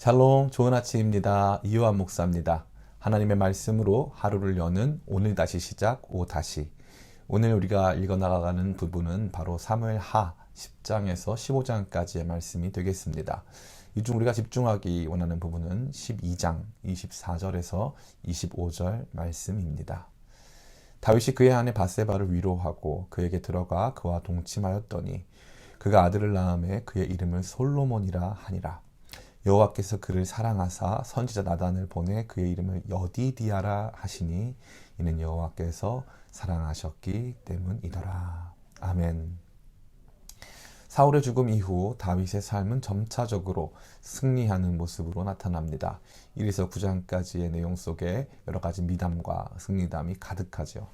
샬롬, 좋은 아침입니다. 이요한 목사입니다. 하나님의 말씀으로 하루를 여는 오늘 다시 시작 오다시. 오늘 우리가 읽어나가는 부분은 바로 사무엘하 10장에서 15장까지의 말씀이 되겠습니다. 이 중 우리가 집중하기 원하는 부분은 12장 24절에서 25절 말씀입니다. 다윗이 그의 아내 밧세바를 위로하고 그에게 들어가 그와 동침하였더니 그가 아들을 낳음에 그의 이름을 솔로몬이라 하니라. 여호와께서 그를 사랑하사 선지자 나단을 보내 그의 이름을 여디디아라 하시니 이는 여호와께서 사랑하셨기 때문이더라. 아멘. 사울의 죽음 이후 다윗의 삶은 점차적으로 승리하는 모습으로 나타납니다. 1에서 9장까지의 내용 속에 여러 가지 미담과 승리담이 가득하죠.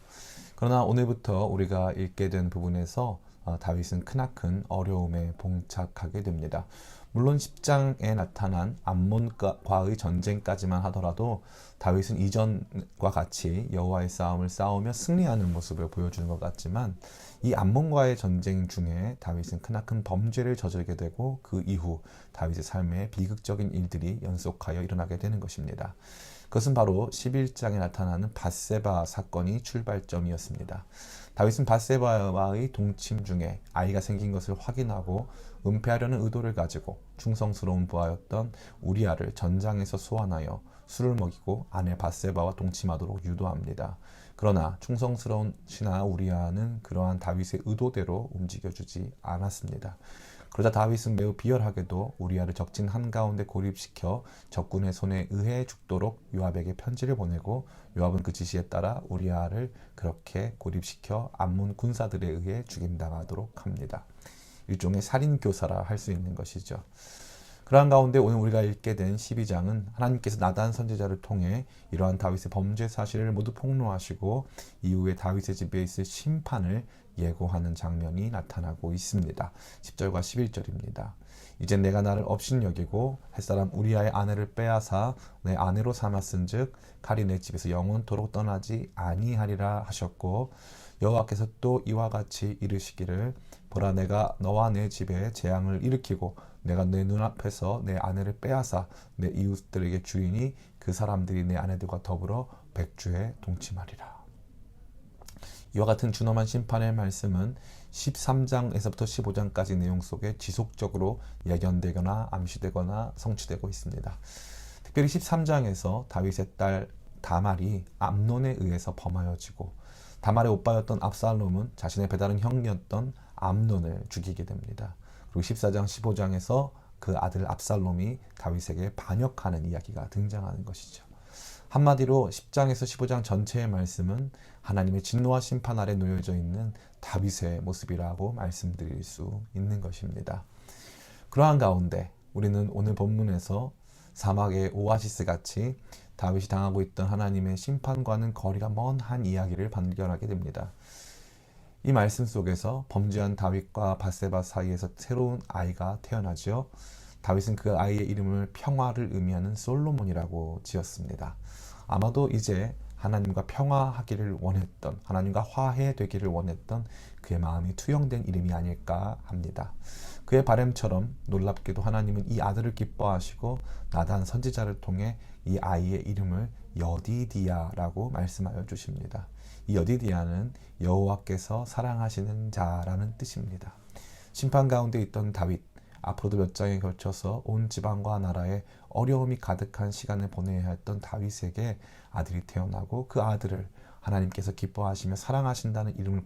그러나 오늘부터 우리가 읽게 된 부분에서 다윗은 크나큰 어려움에 봉착하게 됩니다. 물론 10장에 나타난 암몬과의 전쟁까지만 하더라도 다윗은 이전과 같이 여호와의 싸움을 싸우며 승리하는 모습을 보여주는 것 같지만 이 암몬과의 전쟁 중에 다윗은 크나큰 범죄를 저지르게 되고 그 이후 다윗의 삶에 비극적인 일들이 연속하여 일어나게 되는 것입니다. 그것은 바로 11장에 나타나는 밧세바 사건이 출발점이었습니다. 다윗은 밧세바와의 동침 중에 아이가 생긴 것을 확인하고 은폐하려는 의도를 가지고 충성스러운 부하였던 우리아를 전장에서 소환하여 술을 먹이고 아내 밧세바와 동침하도록 유도합니다. 그러나 충성스러운 신하 우리아는 그러한 다윗의 의도대로 움직여주지 않았습니다. 그러자 다윗은 매우 비열하게도 우리아를 적진 한가운데 고립시켜 적군의 손에 의해 죽도록 요압에게 편지를 보내고 요압은 그 지시에 따라 우리아를 그렇게 고립시켜 암몬 군사들에 의해 죽임당하도록 합니다. 일종의 살인교사라 할 수 있는 것이죠. 그러한 가운데 오늘 우리가 읽게 된 12장은 하나님께서 나단 선지자를 통해 이러한 다윗의 범죄 사실을 모두 폭로하시고 이후에 다윗의 집에 있을 심판을 예고하는 장면이 나타나고 있습니다. 10절과 11절입니다. 이제 내가 나를 업신여기고 햇사람 우리아의 아내를 빼앗아 내 아내로 삼았은즉 칼이 내 집에서 영원토록 떠나지 아니하리라 하셨고 여호와께서 또 이와 같이 이르시기를 보라 내가 너와 내 집에 재앙을 일으키고 내가 내 눈앞에서 내 아내를 빼앗아 내 이웃들에게 주이니 그 사람들이 내 아내들과 더불어 백주에 동침하리라. 이와 같은 준엄한 심판의 말씀은 13장에서부터 15장까지 내용 속에 지속적으로 예견되거나 암시되거나 성취되고 있습니다. 특별히 13장에서 다윗의 딸 다말이 암논에 의해서 범하여지고 다말의 오빠였던 압살롬은 자신의 배다른 형이었던 암논을 죽이게 됩니다. 그리고 14장 15장에서 그 아들 압살롬이 다윗에게 반역하는 이야기가 등장하는 것이죠. 한마디로 10장에서 15장 전체의 말씀은 하나님의 진노와 심판 아래 놓여져 있는 다윗의 모습이라고 말씀드릴 수 있는 것입니다. 그러한 가운데 우리는 오늘 본문에서 사막의 오아시스 같이 다윗이 당하고 있던 하나님의 심판과는 거리가 먼 한 이야기를 발견하게 됩니다. 이 말씀 속에서 범죄한 다윗과 밧세바 사이에서 새로운 아이가 태어나죠. 다윗은 그 아이의 이름을 평화를 의미하는 솔로몬이라고 지었습니다. 아마도 이제 하나님과 평화하기를 원했던, 하나님과 화해되기를 원했던 그의 마음이 투영된 이름이 아닐까 합니다. 그의 바람처럼 놀랍게도 하나님은 이 아들을 기뻐하시고 나단 선지자를 통해 이 아이의 이름을 여디디아라고 말씀하여 주십니다. 이 여디디아는 여호와께서 사랑하시는 자라는 뜻입니다. 심판 가운데 있던 다윗, 앞으로도 몇 장에 걸쳐서 온 지방과 나라에 어려움이 가득한 시간을 보내야 했던 다윗에게 아들이 태어나고 그 아들을 하나님께서 기뻐하시며 사랑하신다는 이름을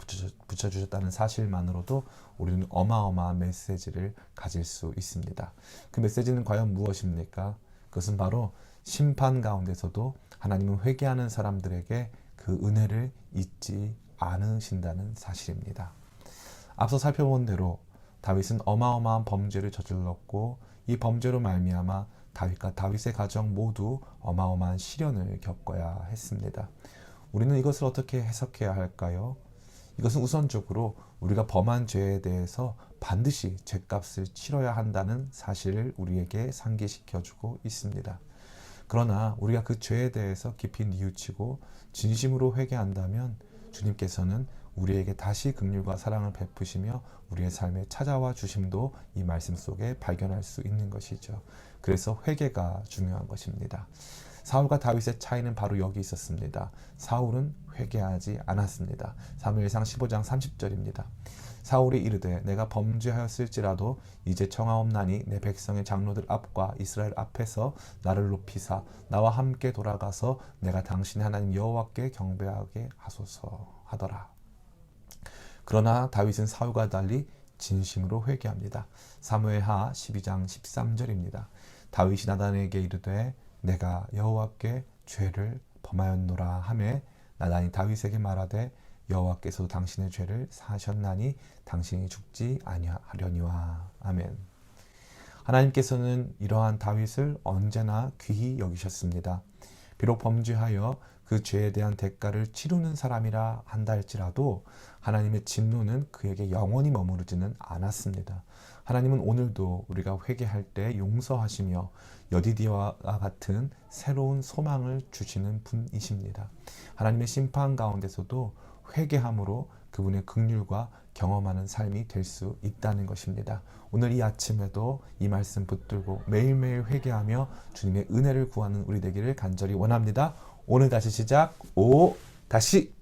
붙여주셨다는 사실만으로도 우리는 어마어마한 메시지를 가질 수 있습니다. 그 메시지는 과연 무엇입니까? 그것은 바로 심판 가운데서도 하나님은 회개하는 사람들에게 그 은혜를 잊지 않으신다는 사실입니다. 앞서 살펴본 대로 다윗은 어마어마한 범죄를 저질렀고 이 범죄로 말미암아 다윗과 다윗의 가정 모두 어마어마한 시련을 겪어야 했습니다. 우리는 이것을 어떻게 해석해야 할까요? 이것은 우선적으로 우리가 범한 죄에 대해서 반드시 죄값을 치러야 한다는 사실을 우리에게 상기시켜주고 있습니다. 그러나 우리가 그 죄에 대해서 깊이 뉘우치고 진심으로 회개한다면 주님께서는 우리에게 다시 긍휼과 사랑을 베푸시며 우리의 삶에 찾아와 주심도 이 말씀 속에 발견할 수 있는 것이죠. 그래서 회개가 중요한 것입니다. 사울과 다윗의 차이는 바로 여기 있었습니다. 사울은 회개하지 않았습니다. 사무엘상 15장 30절입니다. 사울이 이르되 내가 범죄하였을지라도 이제 청하옵나니 내 백성의 장로들 앞과 이스라엘 앞에서 나를 높이사 나와 함께 돌아가서 내가 당신의 하나님 여호와께 경배하게 하소서 하더라. 그러나 다윗은 사울과 달리 진심으로 회개합니다. 사무엘하 12장 13절입니다. 다윗이 나단에게 이르되 내가 여호와께 죄를 범하였노라 하매 나단이 다윗에게 말하되 여호와께서 당신의 죄를 사하셨나니 당신이 죽지 아니하려니와. 아멘. 하나님께서는 이러한 다윗을 언제나 귀히 여기셨습니다. 비록 범죄하여 그 죄에 대한 대가를 치르는 사람이라 한다 할지라도 하나님의 진노는 그에게 영원히 머무르지는 않았습니다. 하나님은 오늘도 우리가 회개할 때 용서하시며 여디디아와 같은 새로운 소망을 주시는 분이십니다. 하나님의 심판 가운데서도 회개함으로 그분의 긍휼과 경험하는 삶이 될 수 있다는 것입니다. 오늘 이 아침에도 이 말씀 붙들고 매일매일 회개하며 주님의 은혜를 구하는 우리 되기를 간절히 원합니다. 오늘 다시 시작, 다시